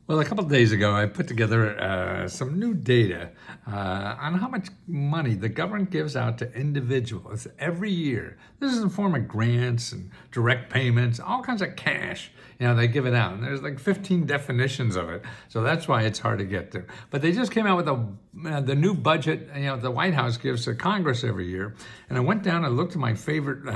Well, a couple of days ago, I put together some new data on how much money the government gives out to individuals every year. This is in the form of grants and direct payments, all kinds of cash. They give it out. And there's like 15 definitions of it. So that's why it's hard to get to. But they just came out with the new budget, the White House gives to Congress every year. And I went down and looked at my favorite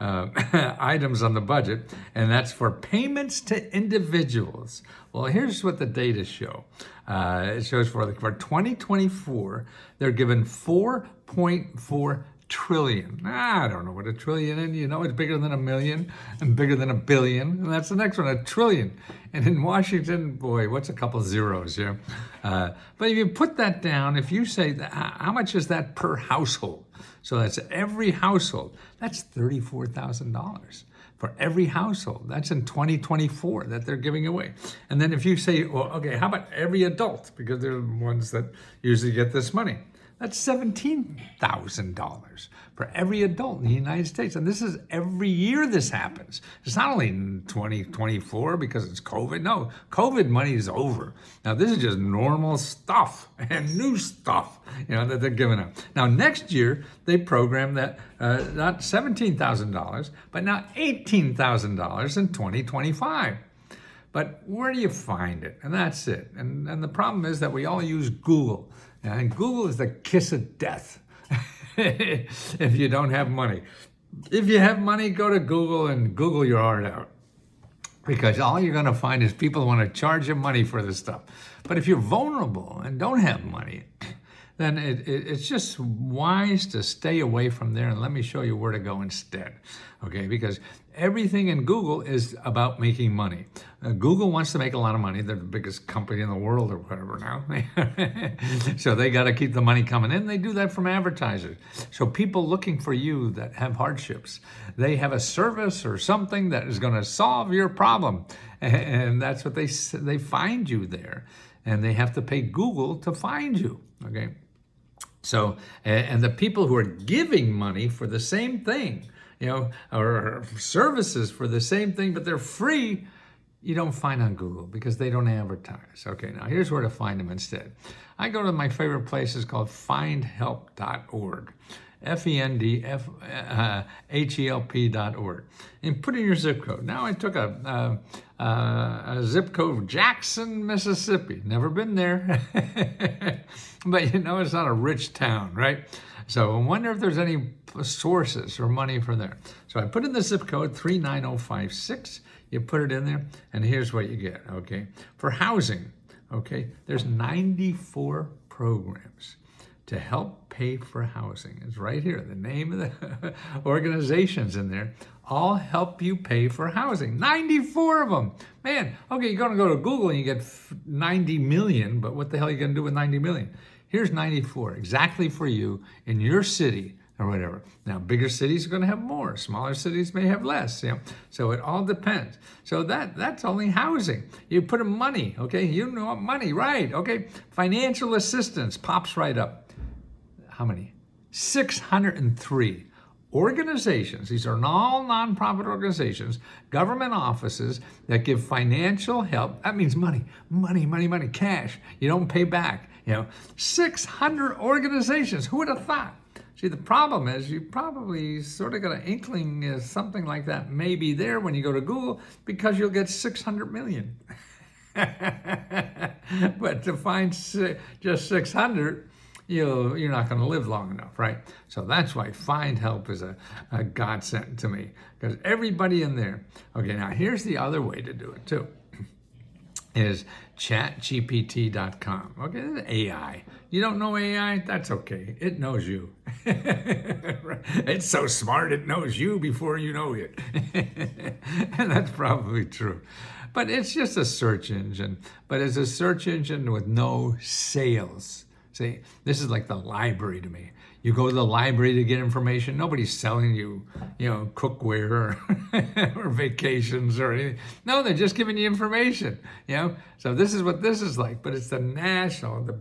items on the budget, and that's for payments to individuals. Well, here's what the data show. It shows for 2024, they're given 4.4 trillion. I don't know what a trillion is. It's bigger than a million and bigger than a billion. And that's the next one, a trillion. And in Washington, boy, what's a couple zeros here? But if you put that down, if you say, how much is that per household? So that's every household. That's $34,000 for every household. That's in 2024 that they're giving away. And then if you say, well, okay, how about every adult? Because they're the ones that usually get this money. That's $17,000 for every adult in the United States. And this is every year this happens. It's not only in 2024 because it's COVID. No, COVID money is over. Now, this is just normal stuff and new stuff, that they're giving out. Now, next year, they program that not $17,000, but now $18,000 in 2025. But where do you find it? And that's it. And the problem is that we all use Google. And Google is the kiss of death if you don't have money. If you have money, go to Google and Google your heart out. Because all you're going to find is people want to charge you money for this stuff. But if you're vulnerable and don't have money, then it's just wise to stay away from there, and let me show you where to go instead, okay? Because everything in Google is about making money. Google wants to make a lot of money. They're the biggest company in the world or whatever now. So they got to keep the money coming in. They do that from advertisers. So people looking for you that have hardships, they have a service or something that is going to solve your problem. And that's what they find you there. And they have to pay Google to find you, okay? So, and the people who are giving money for the same thing, or services for the same thing, but they're free, you don't find on Google because they don't advertise. Okay, now here's where to find them instead. I go to my favorite place, called findhelp.org. FENDHELP.org, and put in your zip code. Now I took a zip code of Jackson, Mississippi. Never been there, but it's not a rich town, right? So I wonder if there's any sources or money for there. So I put in the zip code 39056. You put it in there, and here's what you get. Okay, for housing, okay, there's 94 programs to help pay for housing. It's right here. The name of the organizations in there all help you pay for housing. 94 of them. Man, okay, you're going to go to Google and you get 90 million, but what the hell are you going to do with 90 million? Here's 94, exactly for you in your city or whatever. Now, bigger cities are going to have more. Smaller cities may have less. So it all depends. So that's only housing. You put in money, okay? You know money, right? Okay, financial assistance pops right up. How many? 603 organizations. These are all nonprofit organizations, government offices that give financial help. That means money, cash. You don't pay back. 600 organizations. Who would have thought? See, the problem is you probably sort of got an inkling something like that may be there when you go to Google because you'll get 600 million. But to find just 600, you're not going to live long enough, right? So that's why Find Help is a godsend to me, because everybody in there. Okay, now here's the other way to do it too, is chatgpt.com. Okay, this is AI. You don't know AI? That's okay. It knows you. It's so smart, it knows you before you know it. And that's probably true. But it's just a search engine. But it's a search engine with no sales. See, this is like the library to me. You go to the library to get information. Nobody's selling you, cookware or vacations or anything. No, they're just giving you information, So this is what this is like. But it's the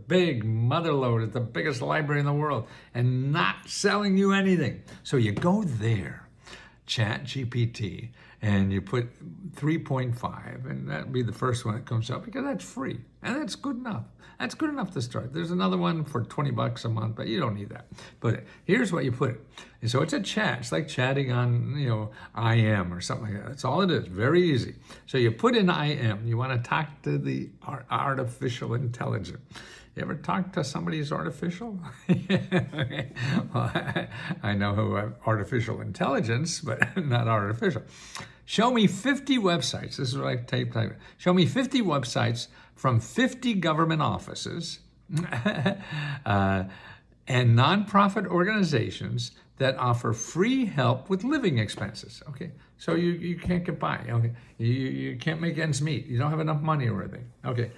big motherlode. It's the biggest library in the world and not selling you anything. So you go there. Chat GPT, and you put 3.5, and that'd be the first one that comes up because that's free, and that's good enough. That's good enough to start. There's another one for $20 a month, but you don't need that. But here's what you put it. And so it's a chat. It's like chatting on, IM or something like that. That's all it is. Very easy. So you put in IM. You want to talk to the artificial intelligence. You ever talk to somebody who's artificial? Okay. Well, I know who artificial intelligence, but not artificial. Show me 50 websites. This is what I type. Show me 50 websites from 50 government offices and nonprofit organizations that offer free help with living expenses. Okay, so you can't get by. Okay, you can't make ends meet. You don't have enough money or anything. Okay.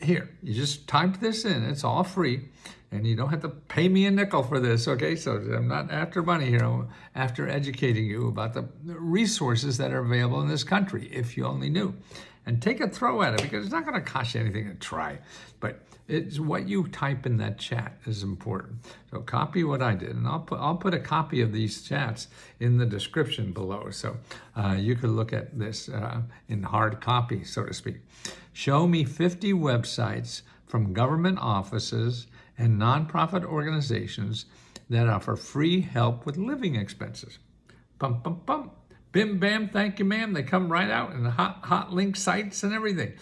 Here, you just type this in. It's all free, and you don't have to pay me a nickel for this, okay? So I'm not after money here. I'm after educating you about the resources that are available in this country, if you only knew. And take a throw at it, because it's not going to cost you anything to try. But it's what you type in that chat is important. So copy what I did, and I'll put a copy of these chats in the description below, so you could look at this in hard copy, so to speak. Show me 50 websites from government offices and nonprofit organizations that offer free help with living expenses. Bum, bum, bum. Bim, bam, thank you, ma'am. They come right out, and hot link sites and everything.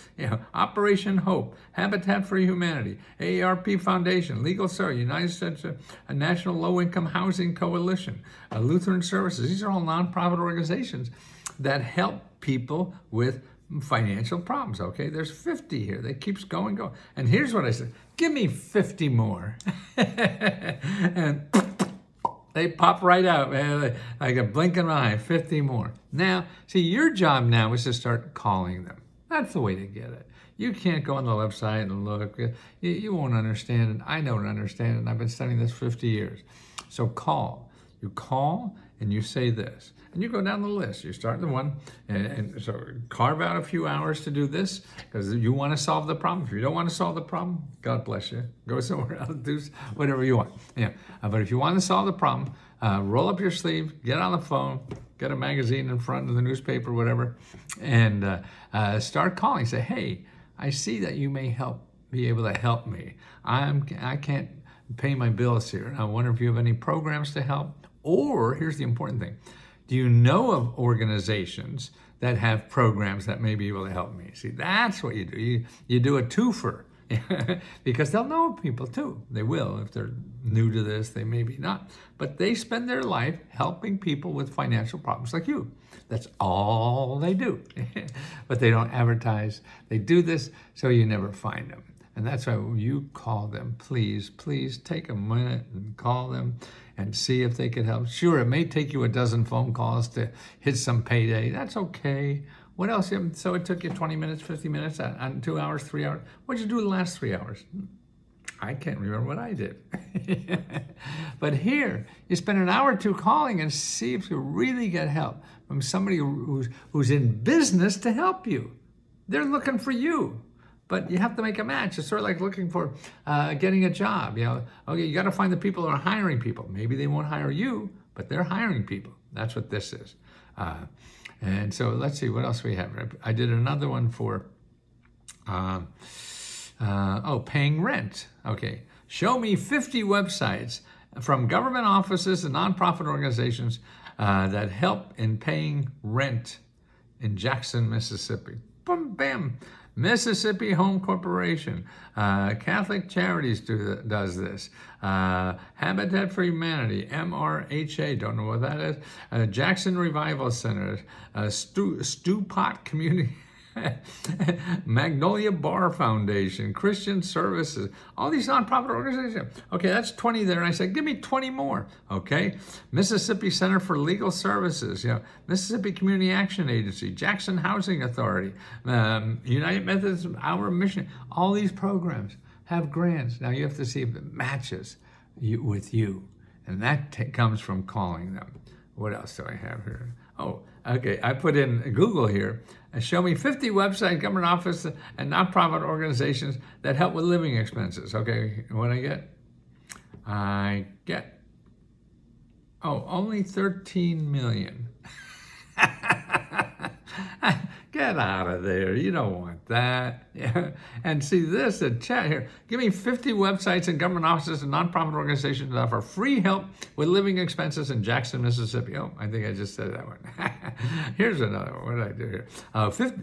Operation Hope, Habitat for Humanity, AARP Foundation, Legal Service, United States National Low-Income Housing Coalition, Lutheran Services. These are all nonprofit organizations that help people with financial problems. Okay, there's 50 here. That keeps going. And here's what I said: give me 50 more. And they pop right out, man, like a blink of an eye. 50 more. Now, see, your job now is to start calling them. That's the way to get it. You can't go on the website and look. You won't understand it. I don't understand it. And I've been studying this 50 years. So call. You call and you say this. And you go down the list. You start the one, and so carve out a few hours to do this, because you want to solve the problem. If you don't want to solve the problem, God bless you. Go somewhere else, do whatever you want. But if you want to solve the problem, roll up your sleeve, get on the phone, get a magazine in front of the newspaper, whatever, and start calling. Say, hey, I see that you may be able to help me. I can't pay my bills here. I wonder if you have any programs to help. Or here's the important thing. Do you know of organizations that have programs that may be able to help me? See, that's what you do. You do a twofer, because they'll know people too. They will. If they're new to this, they maybe not. But they spend their life helping people with financial problems like you. That's all they do. But they don't advertise. They do this so you never find them. And that's why when you call them, please take a minute and call them and see if they could help. Sure, it may take you a dozen phone calls to hit some payday. That's okay. What else? So it took you 20 minutes, 50 minutes, 2 hours, 3 hours. What'd you do the last 3 hours? I can't remember what I did. But here, you spend an hour or two calling and see if you really get help from somebody who's in business to help you. They're looking for you. But you have to make a match. It's sort of like looking for getting a job. Okay, you got to find the people who are hiring people. Maybe they won't hire you, but they're hiring people. That's what this is. And so let's see what else we have. I did another one for paying rent. Okay, show me 50 websites from government offices and nonprofit organizations that help in paying rent in Jackson, Mississippi. Boom, bam. Mississippi Home Corporation, Catholic Charities does this, Habitat for Humanity, MRHA, don't know what that is, Jackson Revival Center, Stewpot Community, Magnolia Bar Foundation, Christian Services, all these nonprofit organizations. Okay, that's 20 there. And I said, give me 20 more. Okay, Mississippi Center for Legal Services, Mississippi Community Action Agency, Jackson Housing Authority, United Methodist Hour Mission. All these programs have grants. Now you have to see if it matches with you, and that comes from calling them. What else do I have here? Oh, okay. I put in Google here. Show me 50 websites, government office, and nonprofit organizations that help with living expenses. Okay, what I get? I get, only 13 million. Get out of there. You don't want that. Yeah. And see this in chat here. Give me 50 websites and government offices and nonprofit organizations that offer free help with living expenses in Jackson, Mississippi. Oh, I think I just said that one. Here's another one. What did I do here?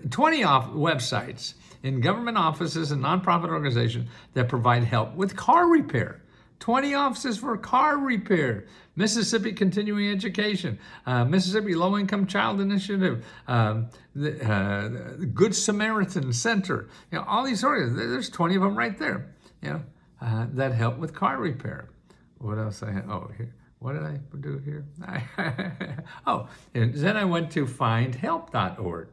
20 websites in government offices and nonprofit organizations that provide help with car repair. 20 offices for car repair. Mississippi Continuing Education, Mississippi Low Income Child Initiative, the Good Samaritan Center. All these organizations. There's 20 of them right there. That help with car repair. What else I have? Oh, here. What did I do here? And then I went to findhelp.org.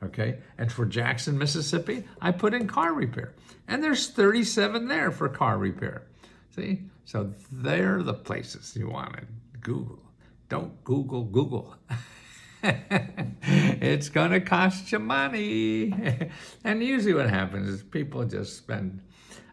Okay, and for Jackson, Mississippi, I put in car repair, and there's 37 there for car repair. See, so they're the places you want to Google. Don't Google. It's gonna cost you money. And usually what happens is people just spend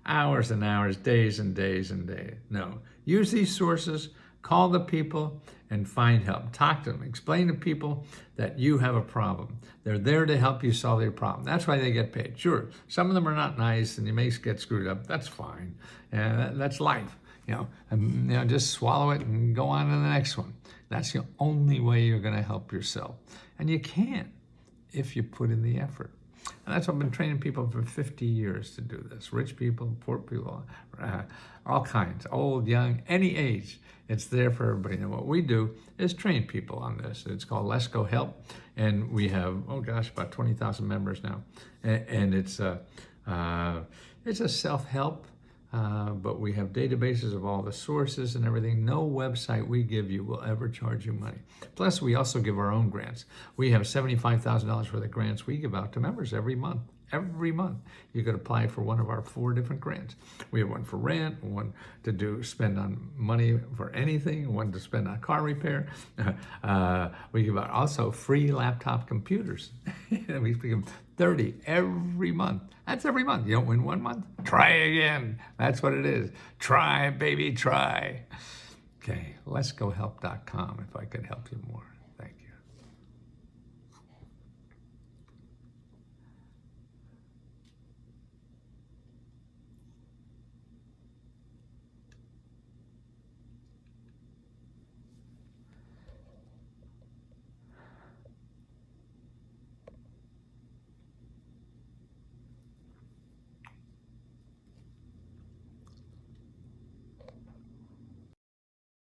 hours and hours, days and days and days. No, use these sources, call the people and find help. Talk to them, explain to people that you have a problem. They're there to help you solve your problem. That's why they get paid. Sure, some of them are not nice and you may get screwed up. That's fine. That's life. Just swallow it and go on to the next one. That's the only way you're going to help yourself. And you can if you put in the effort. And that's what I've been training people for 50 years to do this. Rich people, poor people, all kinds, old, young, any age. It's there for everybody. And what we do is train people on this. It's called Let's Go Help. And we have, about 20,000 members now. And it's a self-help. But we have databases of all the sources and everything. No website we give you will ever charge you money. Plus, we also give our own grants. We have $75,000 worth of grants we give out to members every month. Every month, you could apply for one of our 4 different grants. We have one for rent, one to spend on money for anything, one to spend on car repair. We give out also free laptop computers. We give 30 every month. That's every month. You don't win one month? Try again. That's what it is. Try, baby, try. Okay, letsgohelp.com if I could help you more.